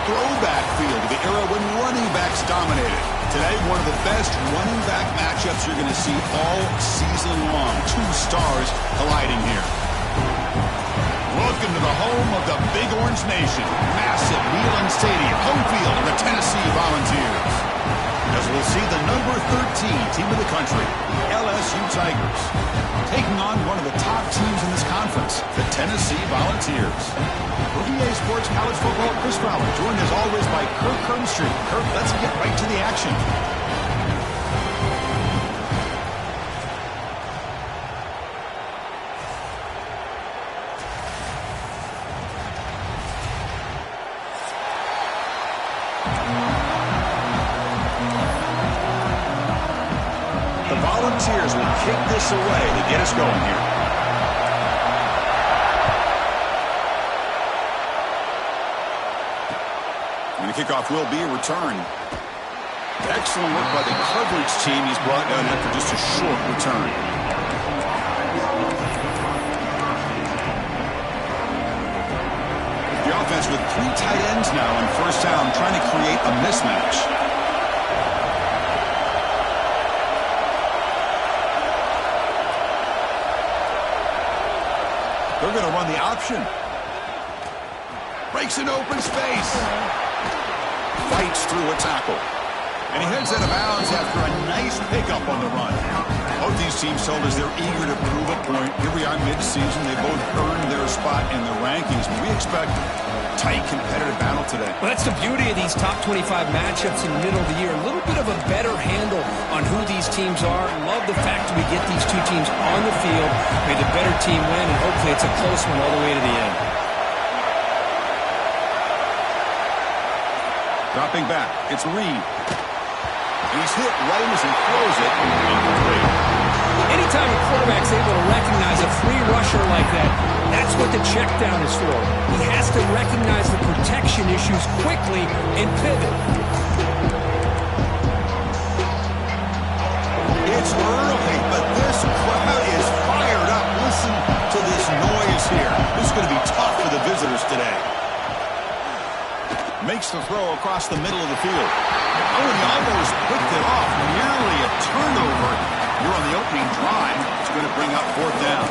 throwback feel to the era when running backs dominated. Today, one of the best running back matchups you're going to see all season long. Two stars colliding here. Welcome to the home of the Big Orange Nation. Massive Neyland Stadium, home field of the Tennessee Volunteers. As we'll see the number 13 team of the country, the LSU Tigers, taking on one of the top teams in this conference, the Tennessee Volunteers. For EA Sports College Football, Chris Fowler, joined as always by Kirk Kernstreet. Kirk, let's get right to the action. The Volunteers will kick this away to get us going here. And the kickoff will be a return. Excellent work by the coverage team. He's brought down after just a short return. The offense with 3 tight ends now on first down, trying to create a mismatch. They're going to run the option. Breaks an open space. Fights through a tackle. And he heads out of bounds after a nice pickup on the run. Both these teams told us they're eager to prove a point. Here we are mid-season. They both earned their spot in the rankings. We expect a tight, competitive battle today. Well, that's the beauty of these top 25 matchups in the middle of the year. A little bit of a better handle on who these teams are. Love the fact that we get these two teams on the field. May the better team win, and hopefully it's a close one all the way to the end. Dropping back, it's Reed. And he's hit right as he throws it. Incomplete. Anytime a quarterback's able to recognize a free rusher like that, that's what the check down is for. He has to recognize the protection issues quickly and pivot. It's early, but this crowd is fired up. Listen to this noise here. This is going to be tough for the visitors today. Makes the throw across the middle of the field. Oh, and he almost picked it off. Nearly a turnover. You're on the opening drive. It's going to bring up 4th down.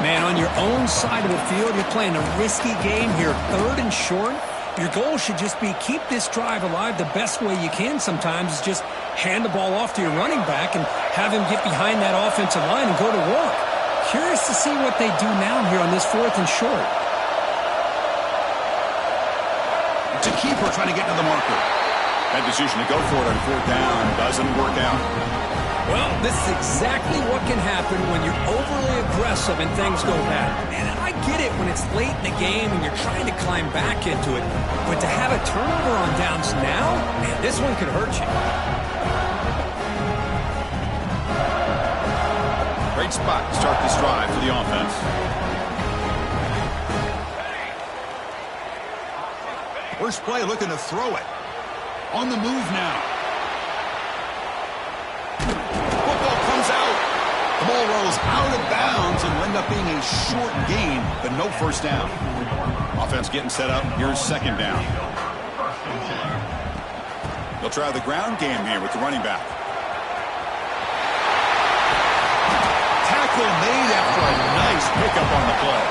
Man, on your own side of the field, you're playing a risky game here. 3rd and short. Your goal should just be keep this drive alive the best way you can sometimes is just hand the ball off to your running back and have him get behind that offensive line and go to work. Curious to see what they do now here on this 4th and short. To keeper trying to get to the marker. That decision to go for it on 4th down doesn't work out. Well, this is exactly what can happen when you're overly aggressive and things go bad. And I get it when it's late in the game and you're trying to climb back into it. But to have a turnover on downs now, man, this one could hurt you. Great spot to start this drive for the offense. First play looking to throw it. On the move now. Football comes out. The ball rolls out of bounds and will end up being a short gain, but no first down. Offense getting set up. Here's 2nd down. They'll try the ground game here with the running back. Tackle made after a nice pickup on the play.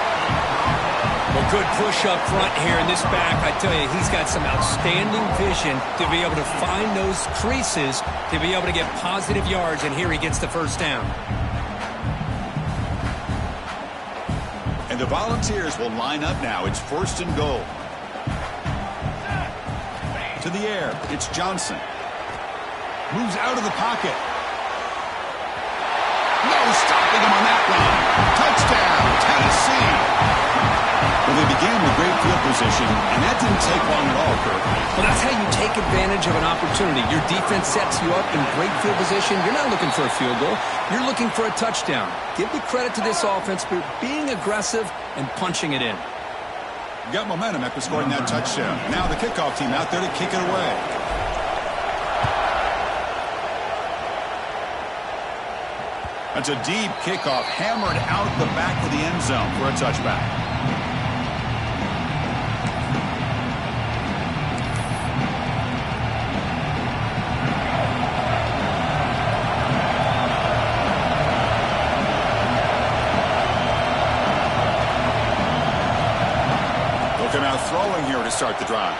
Well, good push up front here in this back. I tell you, he's got some outstanding vision to be able to find those creases, to be able to get positive yards, and here he gets the first down. And the Volunteers will line up now. It's 1st and goal. To the air, it's Johnson. Moves out of the pocket. No stopping him on that run. Touchdown, Tennessee. Well, they began with great field position, and that didn't take long at all, Kurt. Well, that's how you take advantage of an opportunity. Your defense sets you up in great field position. You're not looking for a field goal. You're looking for a touchdown. Give the credit to this offense for being aggressive and punching it in. You got momentum after scoring that touchdown. Now the kickoff team out there to kick it away. That's a deep kickoff, hammered out the back of the end zone for a touchback. throwing here to start the drive.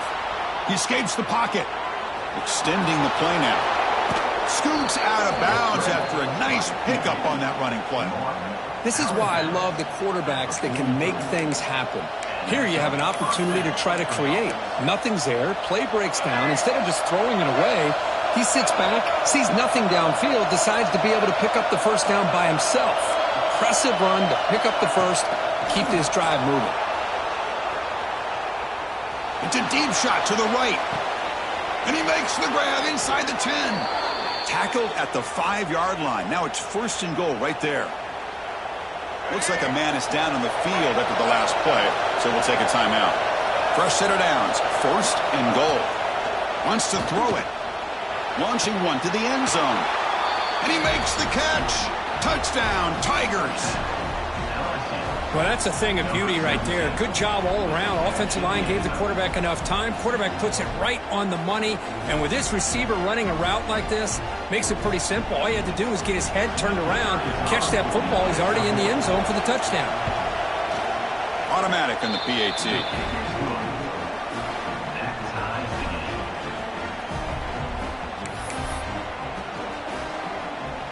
He escapes the pocket. Extending the play now. Scoots out of bounds after a nice pickup on that running play. This is why I love the quarterbacks that can make things happen. Here you have an opportunity to try to create. Nothing's there. Play breaks down. Instead of just throwing it away, he sits back, sees nothing downfield, decides to be able to pick up the first down by himself. Impressive run to pick up the first, keep this drive moving. It's a deep shot to the right. And he makes the grab inside the 10. Tackled at the 5-yard line. Now it's 1st and goal right there. Looks like a man is down on the field after the last play, so we'll take a timeout. Fresh set of downs, 1st and goal. Wants to throw it. Launching one to the end zone. And he makes the catch. Touchdown, Tigers. Well, that's a thing of beauty right there. Good job all around. Offensive line gave the quarterback enough time. Quarterback puts it right on the money. And with this receiver running a route like this, makes it pretty simple. All he had to do was get his head turned around, catch that football. He's already in the end zone for the touchdown. Automatic on the PAT.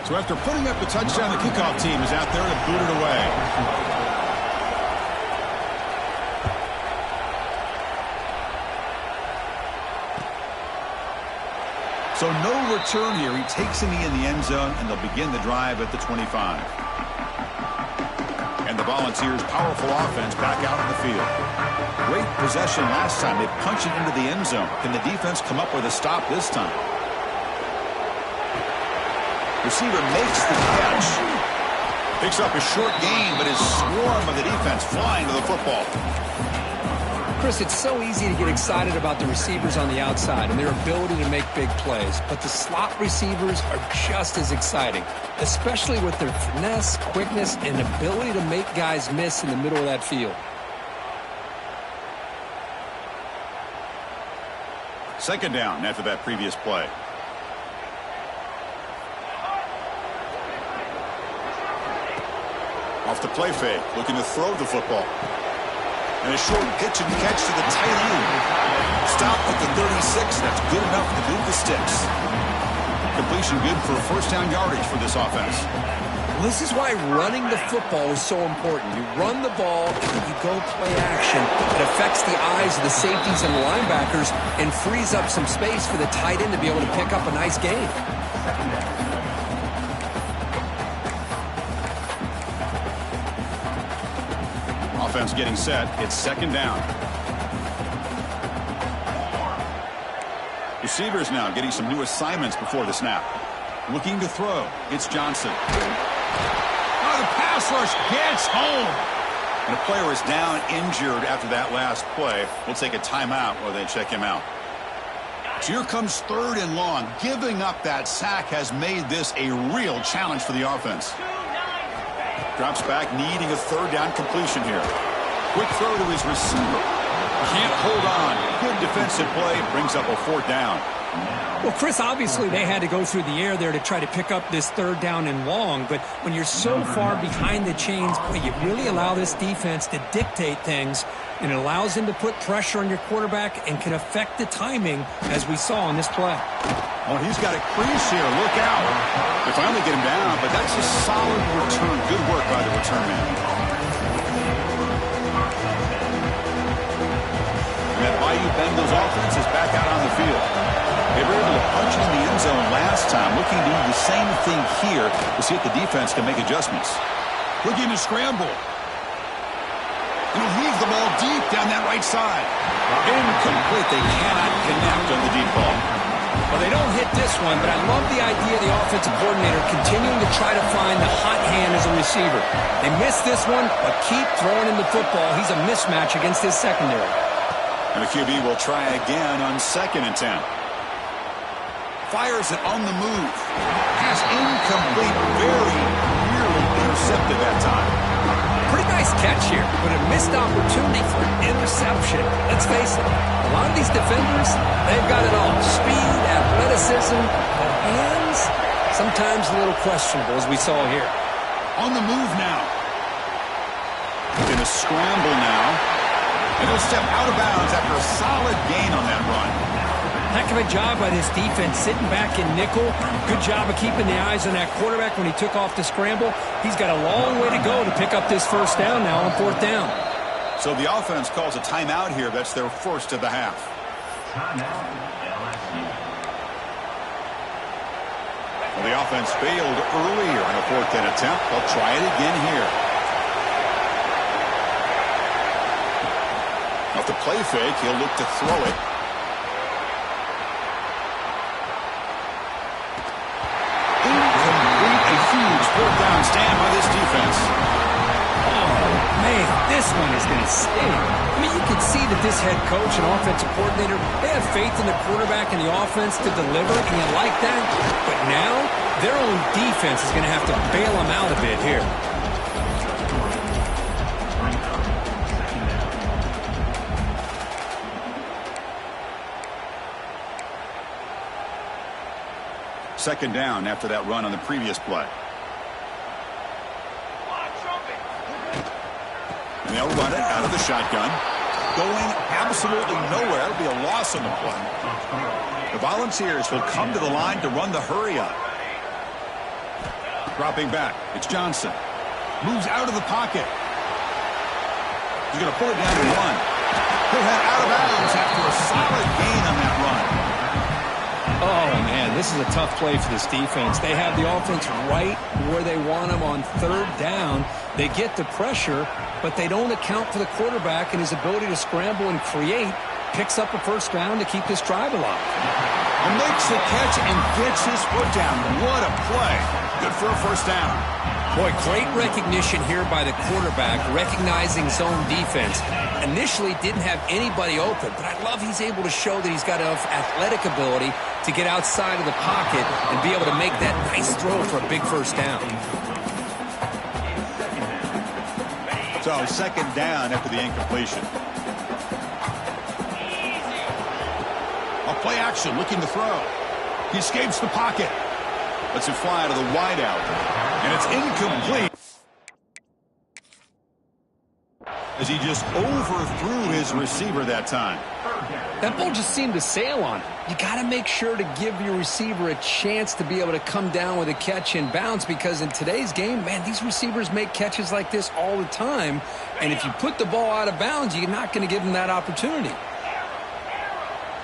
So after putting up the touchdown, the kickoff team is out there to boot it away. So no return here. He takes in the end zone, and they'll begin the drive at the 25. And the Volunteers' powerful offense back out on the field. Great possession last time. They punch it into the end zone. Can the defense come up with a stop this time? Receiver makes the catch. Picks up a short gain, but his swarm of the defense flying to the football. Chris, it's so easy to get excited about the receivers on the outside and their ability to make big plays, but the slot receivers are just as exciting, especially with their finesse, quickness, and ability to make guys miss in the middle of that field. Second down after that previous play. Off the play fake, looking to throw the football. And a short pitch and catch to the tight end. Stop at the 36. That's good enough to move the sticks. Completion good for first down yardage for this offense. Well, this is why running the football is so important. You run the ball, and you go play action. It affects the eyes of the safeties and the linebackers and frees up some space for the tight end to be able to pick up a nice gain. Offense getting set. It's second down. Receivers now getting some new assignments before the snap. Looking to throw. It's Johnson. Oh, the pass rush gets home. And a player is down injured after that last play. We'll take a timeout while they check him out. So here comes 3rd and long. Giving up that sack has made this a real challenge for the offense. Drops back, needing a 3rd down completion here. Quick throw to his receiver. Can't hold on. Good defensive play. Brings up a 4th down. Well, Chris, obviously they had to go through the air there to try to pick up this 3rd down and long, but when you're so far behind the chains, you really allow this defense to dictate things, and it allows them to put pressure on your quarterback and can affect the timing, as we saw on this play. Oh, he's got a crease here. Look out. They finally get him down, but that's a solid return. Good work by the return man. And that Bayou Bengals offense is back out on the field. They were able to punch in the end zone last time. Looking to do the same thing here to see if the defense can make adjustments. Looking to scramble. And he'll leave the ball deep down that right side. Incomplete. They cannot connect on the deep ball. Well, they don't hit this one, but I love the idea of the offensive coordinator continuing to try to find the hot hand as a receiver. They missed this one, but keep throwing him the football. He's a mismatch against his secondary. And the QB will try again on 2nd and 10. Fires it on the move. Pass incomplete. Very nearly intercepted that time. Pretty nice catch here, but a missed opportunity for an interception. Let's face it, a lot of these defenders, they've got it all. Speed, athleticism, but hands, sometimes a little questionable, as we saw here. On the move now. In a scramble now. And he'll step out of bounds after a solid gain on that run. Heck of a job by this defense, sitting back in nickel. Good job of keeping the eyes on that quarterback when he took off the scramble. He's got a long way to go to pick up this first down now on 4th down. So the offense calls a timeout here. That's their first of the half. Well, the offense failed earlier in a 4th down attempt. They'll try it again here. Off the play fake, he'll look to throw it. Incomplete. A huge 4th down stand by this defense. Oh, man, this one is going to sting. I mean, you can see that this head coach and offensive coordinator, they have faith in the quarterback and the offense to deliver, and you like that. But now, their own defense is going to have to bail them out a bit here. Second down after that run on the previous play. And they'll run it out of the shotgun. Going absolutely nowhere. It'll be a loss on the play. The Volunteers will come to the line to run the hurry up. Dropping back. It's Johnson. Moves out of the pocket. He's going to pull it down to 1. He'll head out of bounds after a solid gain on that run. Oh, man, this is a tough play for this defense. They have the offense right where they want them on 3rd down. They get the pressure, but they don't account for the quarterback and his ability to scramble and create. Picks up a first down to keep this drive alive. And makes the catch and gets his foot down. What a play. Good for a first down. Boy, great recognition here by the quarterback, recognizing zone defense. Initially didn't have anybody open, but I love he's able to show that he's got enough athletic ability to get outside of the pocket and be able to make that nice throw for a big first down. So second down after the incompletion. A play action, looking to throw. He escapes the pocket. Lets it fly out of the wideout. And it's incomplete. As he just overthrew his receiver that time. That ball just seemed to sail on him. You got to make sure to give your receiver a chance to be able to come down with a catch and bounce, because in today's game, man, these receivers make catches like this all the time. And if you put the ball out of bounds, you're not going to give them that opportunity.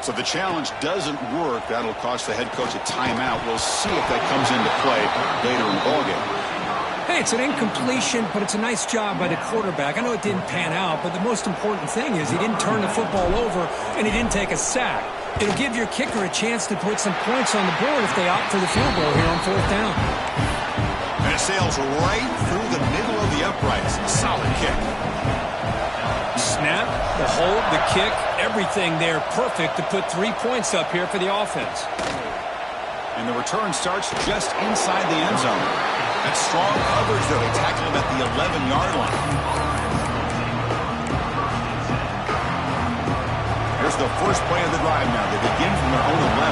So the challenge doesn't work. That'll cost the head coach a timeout. We'll see if that comes into play later in the ballgame. Hey, it's an incompletion, but it's a nice job by the quarterback. I know it didn't pan out, but the most important thing is he didn't turn the football over and he didn't take a sack. It'll give your kicker a chance to put some points on the board if they opt for the field goal here on 4th down. And it sails right through the middle of the uprights. Solid kick. Snap, the hold, the kick, everything there perfect to put 3 points up here for the offense. And the return starts just inside the end zone. That's strong coverage, though. They tackle him at the 11-yard line. Here's the first play of the drive now. They begin from their own 11.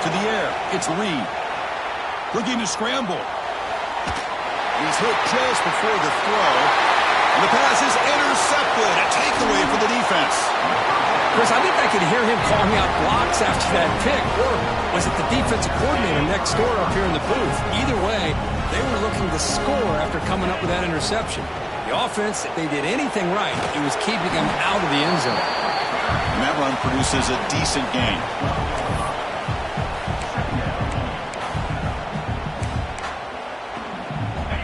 To the air, it's Reed. Looking to scramble. He's hit just before the throw. And the pass is intercepted. A takeaway for the defense. Chris, I think I could hear him calling out blocks after that pick. Or was it the defensive coordinator next door up here in the booth? Either way, they were looking to score after coming up with that interception. The offense, if they did anything right, it was keeping them out of the end zone. And that run produces a decent gain.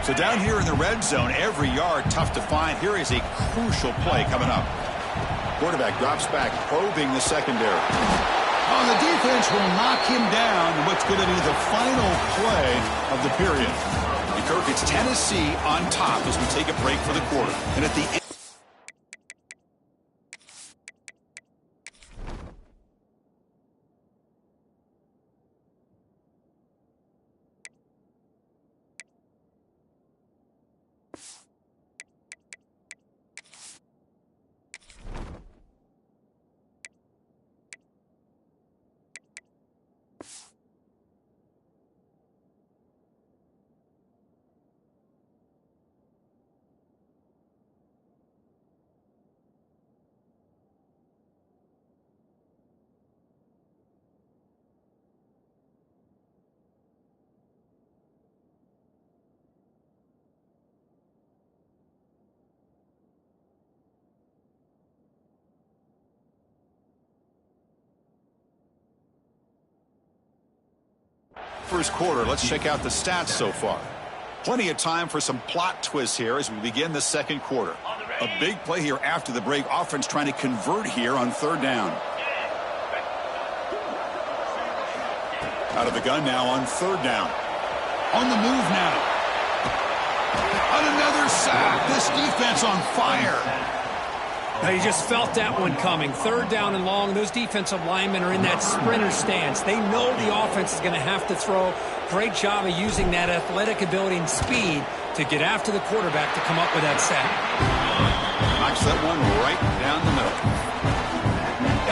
So down here in the red zone, every yard tough to find. Here is a crucial play coming up. Quarterback drops back, probing the secondary. Oh, the defense will knock him down in what's going to be the final play of the period. And Kirk, it's Tennessee on top as we take a break for the quarter. And at the end, First quarter, let's check out the stats so far. Plenty of time for some plot twists here as we begin the second quarter. A big play here after the break. Offense trying to convert here on third down. Out of the gun now on third down. On the move now. On another sack. This defense on fire. Now, you just felt that one coming. Third down and long. Those defensive linemen are in that sprinter stance. They know the offense is going to have to throw. Great job of using that athletic ability and speed to get after the quarterback to come up with that sack. Knocks that one right down the middle.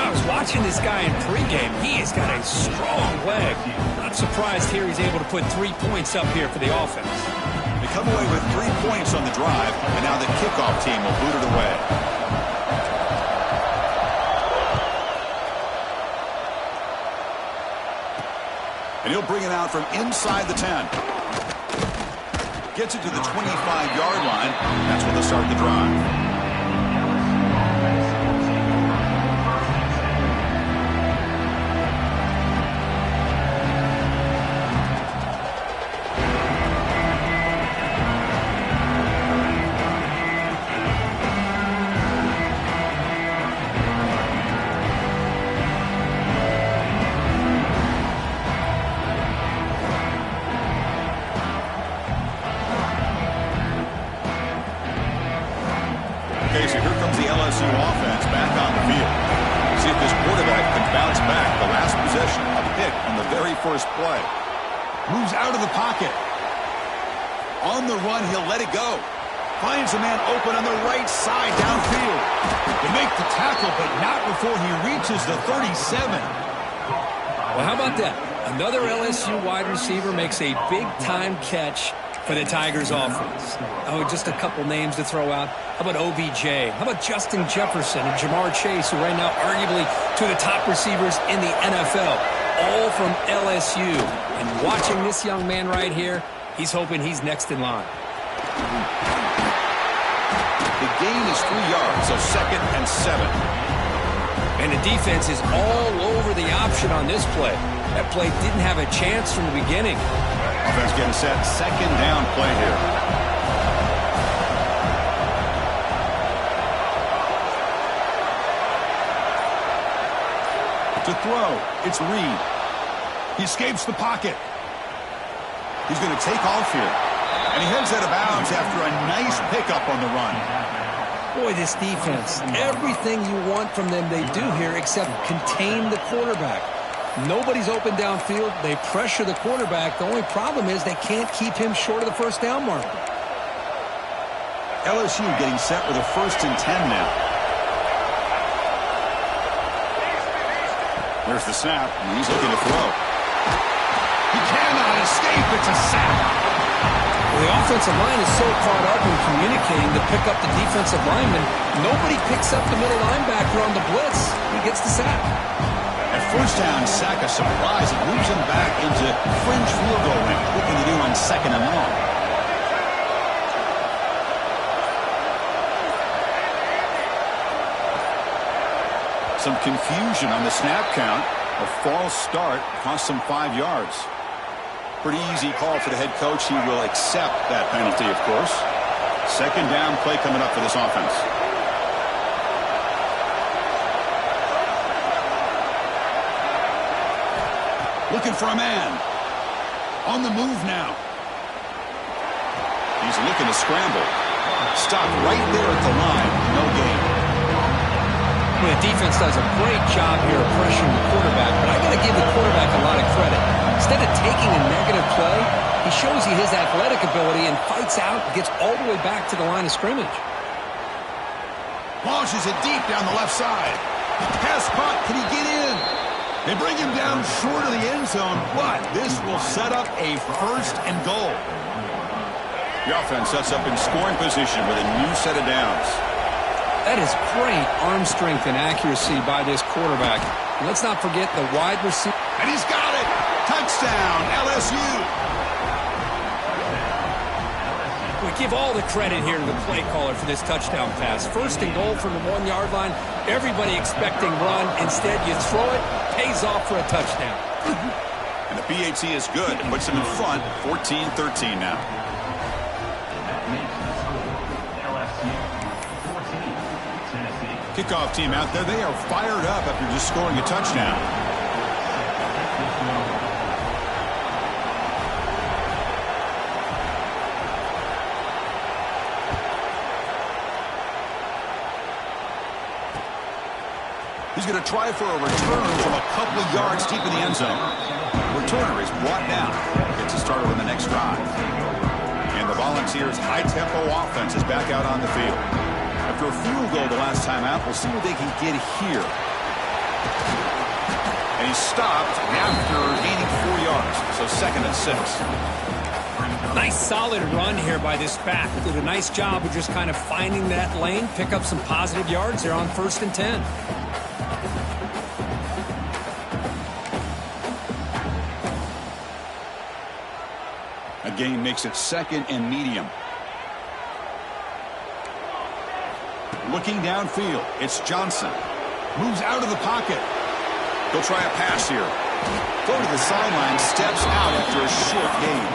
I was watching this guy in pregame. He has got a strong leg. Not surprised here he's able to put 3 points up here for the offense. They come away with 3 points on the drive, and now the kickoff team will boot it away. And he'll bring it out from inside the 10. Gets it to the 25-yard line. That's where they'll start the drive. Okay, so here comes the LSU offense back on the field. See if this quarterback can bounce back. The last possession, a pick on the very first play. Moves out of the pocket. On the run, he'll let it go. Finds a man open on the right side downfield. To make the tackle, but not before he reaches the 37. Well, how about that? Another LSU wide receiver makes a big-time catch for the Tigers offense. Oh, just a couple names to throw out. How about OBJ? How about Justin Jefferson and Jamar Chase, who right now arguably two of the top receivers in the NFL, all from LSU. And watching this young man right here, he's hoping he's next in line. The gain is 3 yards, so 2nd and 7. And the defense is all over the option on this play. That play didn't have a chance from the beginning. Offense getting set. 2nd down play here. To throw, it's Reed. He escapes the pocket. He's going to take off here. And he heads out of bounds after a nice pickup on the run. Boy, this defense, everything you want from them they do here except contain the quarterback. Nobody's open downfield. They pressure the quarterback. The only problem is they can't keep him short of the first down mark. LSU getting set with a 1st and 10 now. There's the snap, and he's looking to throw. He cannot escape. It's a sack. Well, the offensive line is so caught up in communicating to pick up the defensive lineman. Nobody picks up the middle linebacker on the blitz. He gets the sack. At first down, sack a surprise. It moves him back into fringe field goal range. Looking to do on 2nd and long. Some confusion on the snap count. A false start cost him 5 yards. Pretty easy call for the head coach. He will accept that penalty, of course. 2nd down play coming up for this offense. Looking for a man. On the move now. He's looking to scramble. Stopped right there at the line. No gain. Well, the defense does a great job here of pressuring the quarterback, but I got to give the quarterback a lot of credit. Instead of taking a negative play, he shows you his athletic ability and fights out, gets all the way back to the line of scrimmage. Launches it deep down the left side. Pass caught. Can he get in? They bring him down short of the end zone, but this will set up a 1st and goal. The offense sets up in scoring position with a new set of downs. That is great arm strength and accuracy by this quarterback. And let's not forget the wide receiver. And he's got it. Touchdown, LSU. We give all the credit here to the play caller for this touchdown pass. 1st and goal from the 1-yard line. Everybody expecting run. Instead, you throw it, pays off for a touchdown. And the PAT is good. It puts them in front, 14-13 now. Kickoff team out there. They are fired up after just scoring a touchdown. He's going to try for a return from a couple of yards deep in the end zone. Returner is brought down. Gets a start on the next drive. And the Volunteers' high-tempo offense is back out on the field. After a field goal the last time out, we'll see what they can get here. And he's stopped after gaining 4 yards. So 2nd and 6. Nice solid run here by this back. Did a nice job of just kind of finding that lane, pick up some positive yards there on 1st and 10. Gain makes it 2nd and medium. Looking downfield, it's Johnson. Moves out of the pocket. He'll try a pass here. Go to the sideline, steps out after a short gain.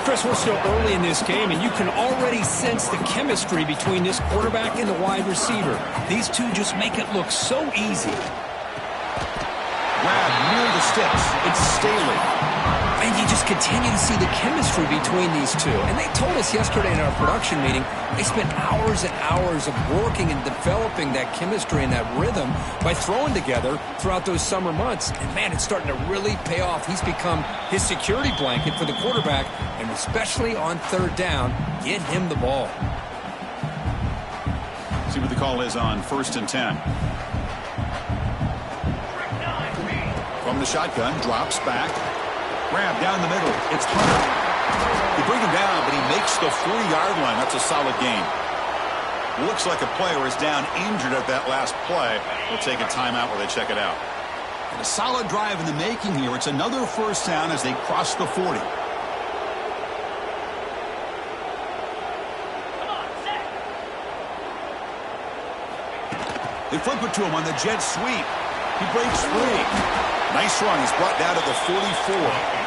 Chris, we're still early in this game, and you can already sense the chemistry between this quarterback and the wide receiver. These two just make it look so easy. Grab near the sticks. It's Staley. And you just continue to see the chemistry between these two. And they told us yesterday in our production meeting, they spent hours and hours of working and developing that chemistry and that rhythm by throwing together throughout those summer months. And, man, it's starting to really pay off. He's become his security blanket for the quarterback, and especially on 3rd down, get him the ball. See what the call is on 1st and 10. From the shotgun, drops back. Grab down the middle. It's Hunter. They bring him down, but he makes the 40-yard line. That's a solid gain. Looks like a player is down injured at that last play. We'll take a timeout while they check it out. And a solid drive in the making here. It's another 1st down as they cross the 40. They flip it to him on the jet sweep. He breaks free. Nice run. He's brought down to the 44.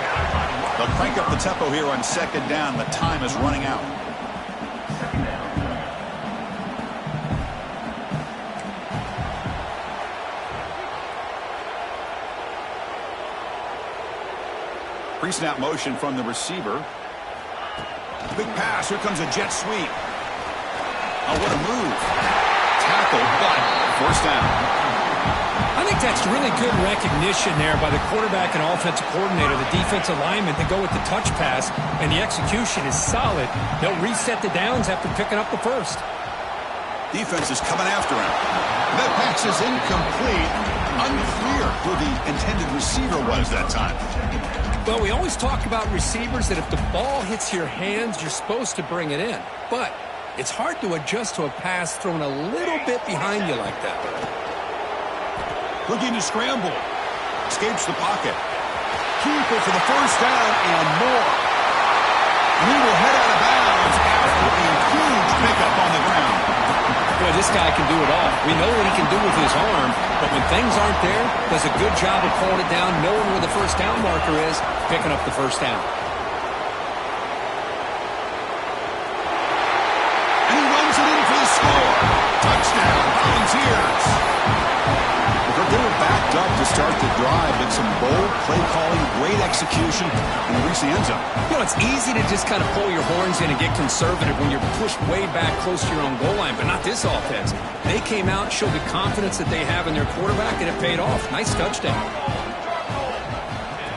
They'll crank up the tempo here on 2nd down. The time is running out. Pre-snap motion from the receiver. Big pass. Here comes a jet sweep. Oh, what a move. Tackle, but 1st down. I think that's really good recognition there by the quarterback and offensive coordinator, the defensive lineman, to go with the touch pass, and the execution is solid. They'll reset the downs after picking up the 1st. Defense is coming after him. That pass is incomplete. Unclear who the intended receiver was that time. Well, we always talk about receivers that if the ball hits your hands, you're supposed to bring it in. But it's hard to adjust to a pass thrown a little bit behind you like that. Looking to scramble. Escapes the pocket. Keeper for the 1st down and more. And he will head out of bounds after a huge pickup on the ground. Boy, this guy can do it all. We know what he can do with his arm, but when things aren't there, does a good job of pulling it down, knowing where the 1st down marker is, picking up the 1st down. And he runs it in for the score. Touchdown, Volunteers. They were backed up to start the drive, but some bold play calling, great execution, and they reach the end zone. You know, it's easy to just kind of pull your horns in and get conservative when you're pushed way back close to your own goal line, but not this offense. They came out, showed the confidence that they have in their quarterback, and it paid off. Nice touchdown.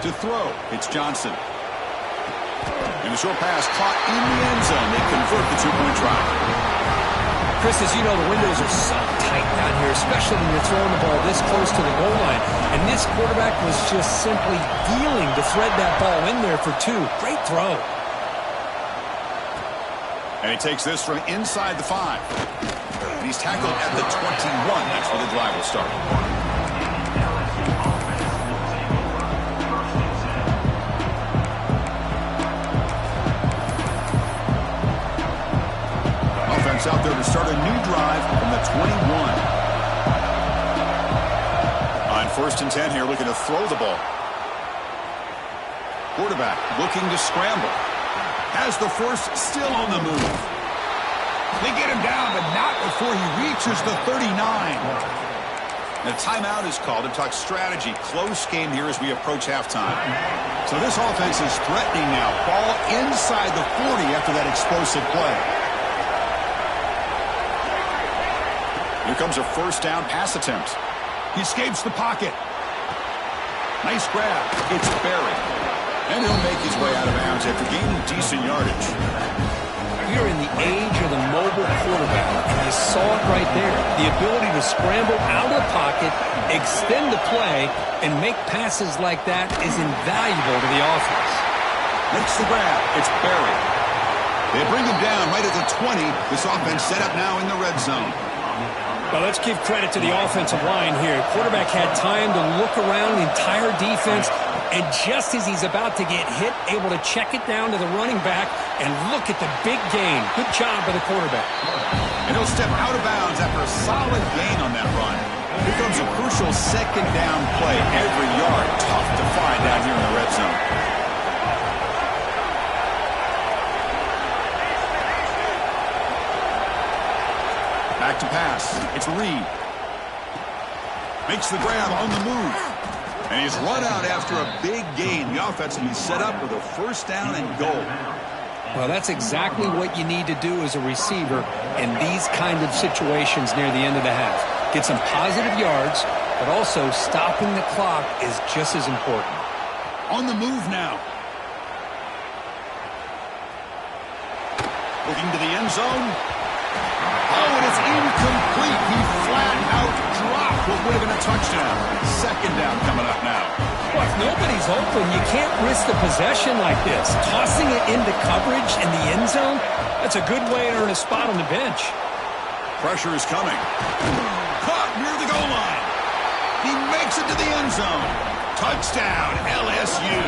To throw, it's Johnson. And the short pass caught in the end zone. They convert the 2-point try. Chris, as you know, the windows are so tight down here, especially when you're throwing the ball this close to the goal line. And this quarterback was just simply dealing to thread that ball in there for 2. Great throw. And he takes this from inside the 5. And he's tackled at the 21. That's where the drive will start. Out there to start a new drive from the 21. On 1st and 10 here, looking to throw the ball. Quarterback looking to scramble. Has the first, still on the move. They get him down, but not before he reaches the 39. The timeout is called to talk strategy. Close game here as we approach halftime. So this offense is threatening now. Ball inside the 40 after that explosive play. Here comes a first down pass attempt. He escapes the pocket. Nice grab. It's Barry. And he'll make his way out of bounds after gaining decent yardage. We're in the age of the mobile quarterback, and you saw it right there. The ability to scramble out of the pocket, extend the play, and make passes like that is invaluable to the offense. Makes the grab. It's Barry. They bring him down right at the 20. This offense set up now in the red zone. Well, let's give credit to the offensive line here. Quarterback had time to look around the entire defense, and just as he's about to get hit, able to check it down to the running back, and look at the big gain. Good job by the quarterback. And he'll step out of bounds after a solid gain on that run. Here comes a crucial second down play. Every yard tough to find down here in the red zone. Back to pass. It's Reed. Makes the grab on the move. And he's run out after a big gain. The offense will be set up with a first down and goal. Well, that's exactly what you need to do as a receiver in these kind of situations near the end of the half. Get some positive yards, but also stopping the clock is just as important. On the move now. Looking to the end zone. Oh, and it's incomplete. He flat out dropped what would have been a touchdown. Second down coming up now. Well, if nobody's open, you can't risk the possession like this. Tossing it into coverage in the end zone, that's a good way to earn a spot on the bench. Pressure is coming. Caught near the goal line. He makes it to the end zone. Touchdown, LSU.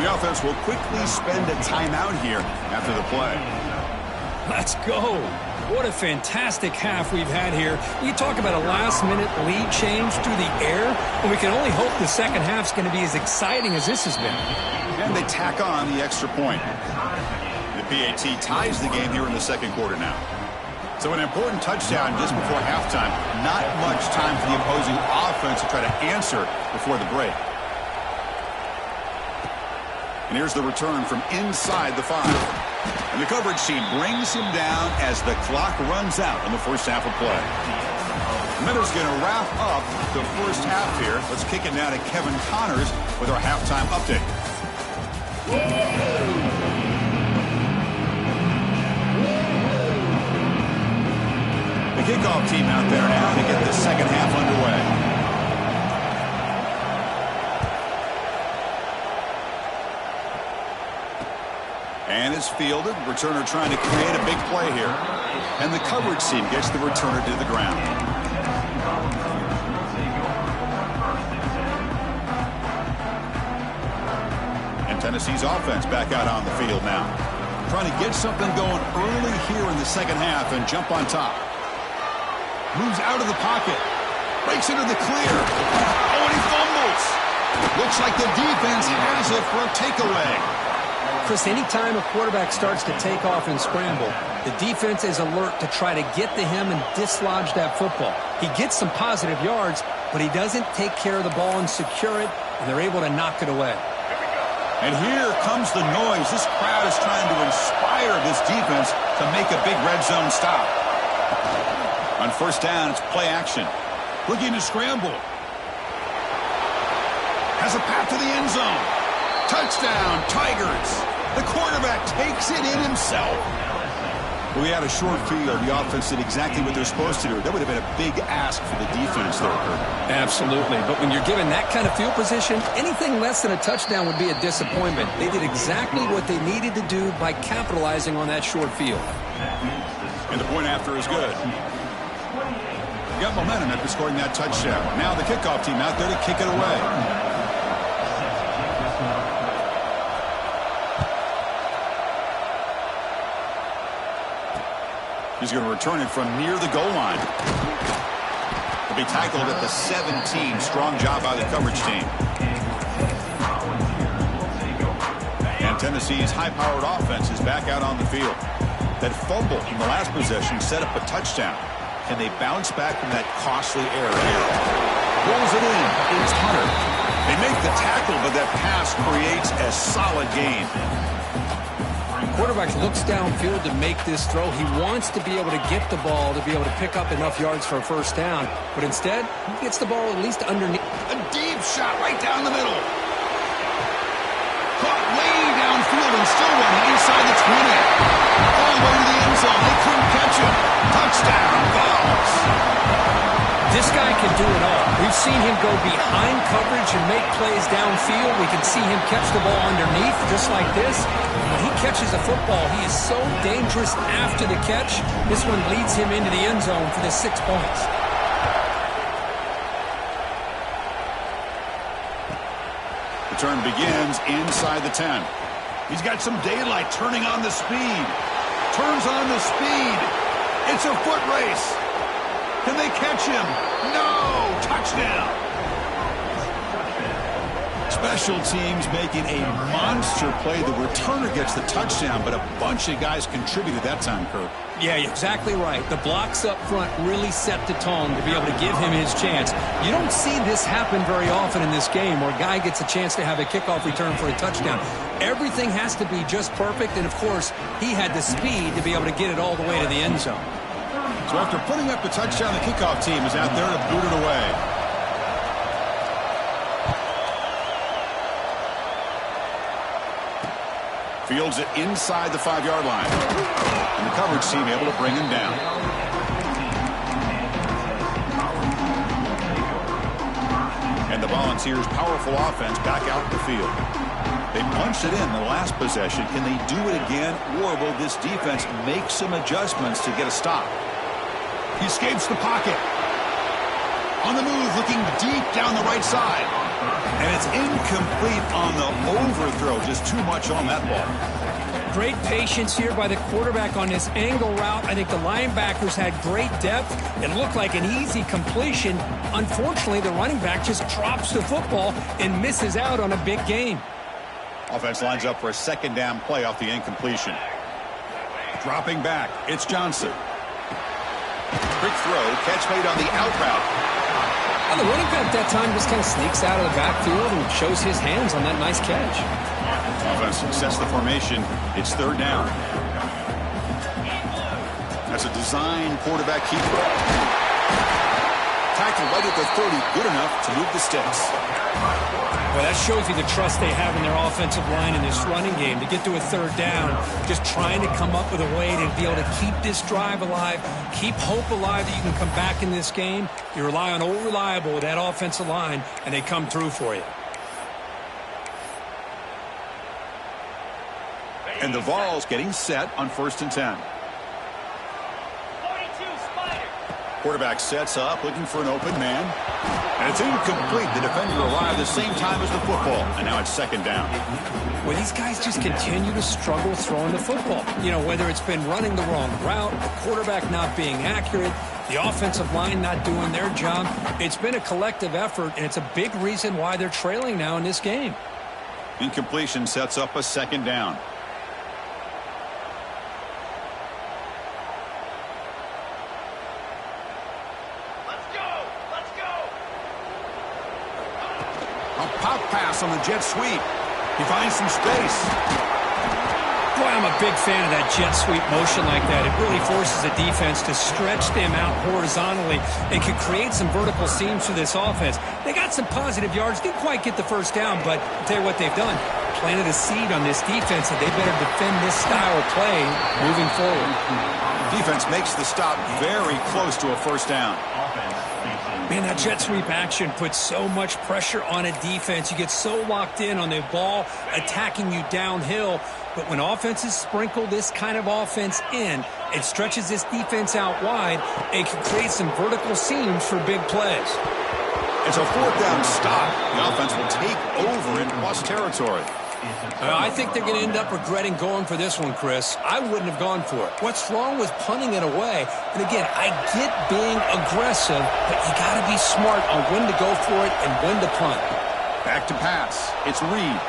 The offense will quickly spend a timeout here after the play. Let's go. What a fantastic half we've had here. You talk about a last-minute lead change through the air, and we can only hope the second half's going to be as exciting as this has been. And they tack on the extra point. The PAT ties the game here in the second quarter now. So an important touchdown just before halftime. Not much time for the opposing offense to try to answer before the break. And here's the return from inside the 5. And the coverage team brings him down as the clock runs out in the first half of play. Miller's going to wrap up the first half here. Let's kick it now to Kevin Connors with our halftime update. The kickoff team out there now to get the second half underway. And it's fielded. Returner trying to create a big play here. And the coverage team gets the returner to the ground. And Tennessee's offense back out on the field now. Trying to get something going early here in the second half and jump on top. Moves out of the pocket. Breaks into the clear. Oh, and he fumbles. Looks like the defense has it for a takeaway. Chris, anytime a quarterback starts to take off and scramble, the defense is alert to try to get to him and dislodge that football. He gets some positive yards, but he doesn't take care of the ball and secure it, and they're able to knock it away. And here comes the noise. This crowd is trying to inspire this defense to make a big red zone stop. On first down, it's play action. Looking to scramble. Has a path to the end zone. Touchdown, Tigers. The quarterback takes it in himself. We had a short field. The offense did exactly what they're supposed to do. That would have been a big ask for the defense there, Kurt. Absolutely. But when you're given that kind of field position, anything less than a touchdown would be a disappointment. They did exactly what they needed to do by capitalizing on that short field. And the point after is good. Got momentum after scoring that touchdown. Now the kickoff team out there to kick it away. He's going to return it from near the goal line. He'll be tackled at the 17. Strong job by the coverage team. And Tennessee's high-powered offense is back out on the field. That fumble in the last possession set up a touchdown. Can they bounce back from that costly error here? Rolls it in. It's Hunter. They make the tackle, but that pass creates a solid gain. Quarterback looks downfield to make this throw. He wants to be able to get the ball to be able to pick up enough yards for a first down. But instead, he gets the ball at least underneath. A deep shot right down the middle. Caught way downfield and still running inside the 20. All the way to the end zone. They couldn't catch him. Touchdown, Vols. This guy can do it all. We've seen him go behind coverage and make plays downfield. We can see him catch the ball underneath just like this. When he catches a football, he is so dangerous after the catch. This one leads him into the end zone for the 6 points. Return begins inside the 10. He's got some daylight turning on the speed. Turns on the speed. It's a foot race. Can they catch him? No! Touchdown! Special teams making a monster play. The returner gets the touchdown, but a bunch of guys contributed that time, Kurt. Yeah, you're exactly right. The blocks up front really set the tone to be able to give him his chance. You don't see this happen very often in this game where a guy gets a chance to have a kickoff return for a touchdown. Everything has to be just perfect, and of course, he had the speed to be able to get it all the way to the end zone. So after putting up the touchdown, the kickoff team is out there to boot it away. Fields it inside the 5-yard line. And the coverage team able to bring him down. And the Volunteers' powerful offense back out in the field. They punched it in the last possession. Can they do it again, or will this defense make some adjustments to get a stop? He escapes the pocket. On the move, looking deep down the right side. And it's incomplete on the overthrow. Just too much on that ball. Great patience here by the quarterback on this angle route. I think the linebackers had great depth. It looked like an easy completion. Unfortunately, the running back just drops the football and misses out on a big gain. Offense lines up for a second down play off the incompletion. Dropping back, it's Johnson. Quick throw, catch made on the out route. Well, the running back that time just kind of sneaks out of the backfield and shows his hands on that nice catch. Offense success the formation. It's third down. That's a design quarterback keeper. Tackled right at the 30, good enough to move the sticks. Well, that shows you the trust they have in their offensive line in this running game to get to a third down, just trying to come up with a way to be able to keep this drive alive, keep hope alive that you can come back in this game. You rely on Old Reliable with that offensive line, and they come through for you. And the Vols getting set on 1st and 10. Quarterback sets up, looking for an open man. And it's incomplete. The defender arrived the same time as the football. And now it's second down. Well, these guys just continue to struggle throwing the football. You know, whether it's been running the wrong route, the quarterback not being accurate, the offensive line not doing their job. It's been a collective effort, and it's a big reason why they're trailing now in this game. Incompletion sets up a second down. Pop pass on the jet sweep. He finds some space. Boy, I'm a big fan of that jet sweep motion like that. It really forces the defense to stretch them out horizontally and can create some vertical seams for this offense. They got some positive yards. Didn't quite get the first down, but I'll tell you what they've done. Planted a seed on this defense that they better defend this style of play moving forward. Defense makes the stop very close to a first down. Man, that jet sweep action puts so much pressure on a defense. You get so locked in on the ball attacking you downhill. But when offenses sprinkle this kind of offense in, it stretches this defense out wide and can create some vertical seams for big plays. It's a fourth down stop. The offense will take over in plus territory. I think they're going to end up regretting going for this one, Chris. I wouldn't have gone for it. What's wrong with punting it away? And again, I get being aggressive, but you got to be smart on when to go for it and when to punt. Back to pass. It's Reed.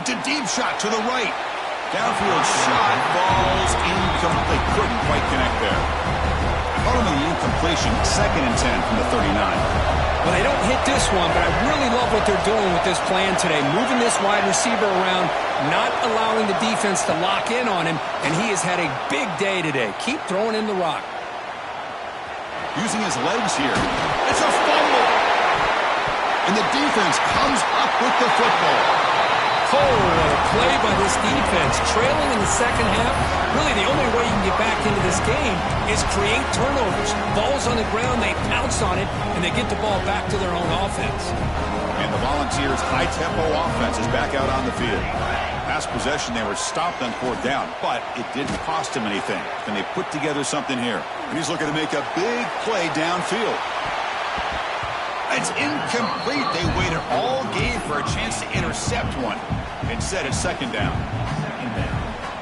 It's a deep shot to the right. Downfield shot falls incomplete. Couldn't quite connect there. Caught him in the incompletion. 2nd and 10 from the 39. Well, they don't hit this one, but I really love what they're doing with this plan today. Moving this wide receiver around, not allowing the defense to lock in on him, and he has had a big day today. Keep throwing in the rock. Using his legs here. It's a fumble. And the defense comes up with the football. Oh, what a play by this defense. Trailing in the second half, really the only way you can get back into this game is create turnovers. Ball's on the ground, they pounce on it, and they get the ball back to their own offense. And the Volunteers' high-tempo offense is back out on the field. Last possession, they were stopped on 4th down, but it didn't cost them anything. And they put together something here. And he's looking to make a big play downfield. It's incomplete. They waited all game for a chance to intercept one. Instead, it's 2nd down.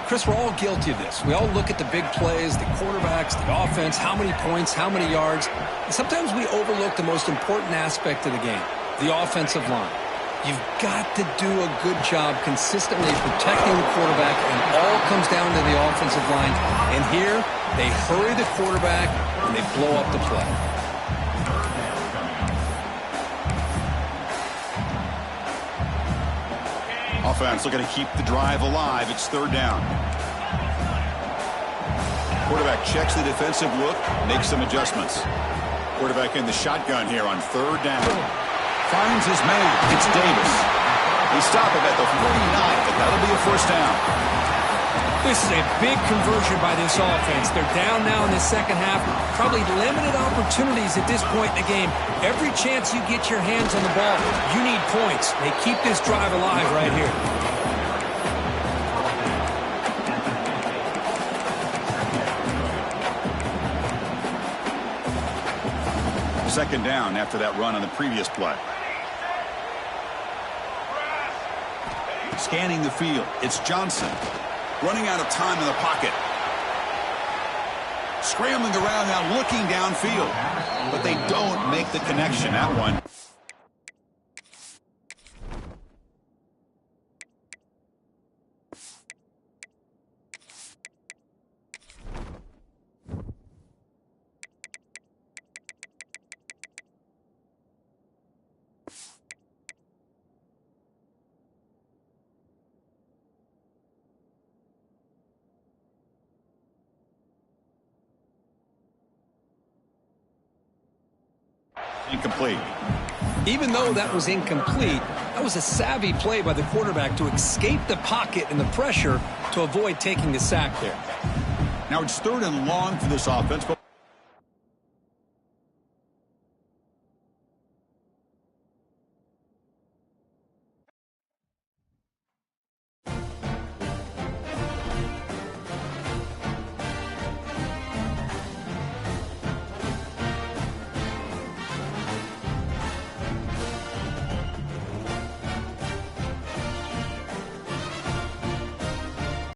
Chris, we're all guilty of this. We all look at the big plays, the quarterbacks, the offense, how many points, how many yards. And sometimes we overlook the most important aspect of the game, the offensive line. You've got to do a good job consistently protecting the quarterback, and all comes down to the offensive line. And here, they hurry the quarterback, and they blow up the play. Offense looking to keep the drive alive. It's 3rd down. Quarterback checks the defensive look, makes some adjustments. Quarterback in the shotgun here on 3rd down. Finds his man. It's Davis. They stop him at the 49, but that'll be a 1st down. This is a big conversion by this offense. They're down now in the second half. Probably limited opportunities at this point in the game. Every chance you get your hands on the ball, you need points. They keep this drive alive right here. Second down after that run on the previous play. Scanning the field. It's Johnson. Running out of time in the pocket. Scrambling around now, looking downfield. But they don't make the connection. That one. Incomplete. Even though that was incomplete, that was a savvy play by the quarterback to escape the pocket and the pressure to avoid taking the sack there. Now it's 3rd and long for this offense. But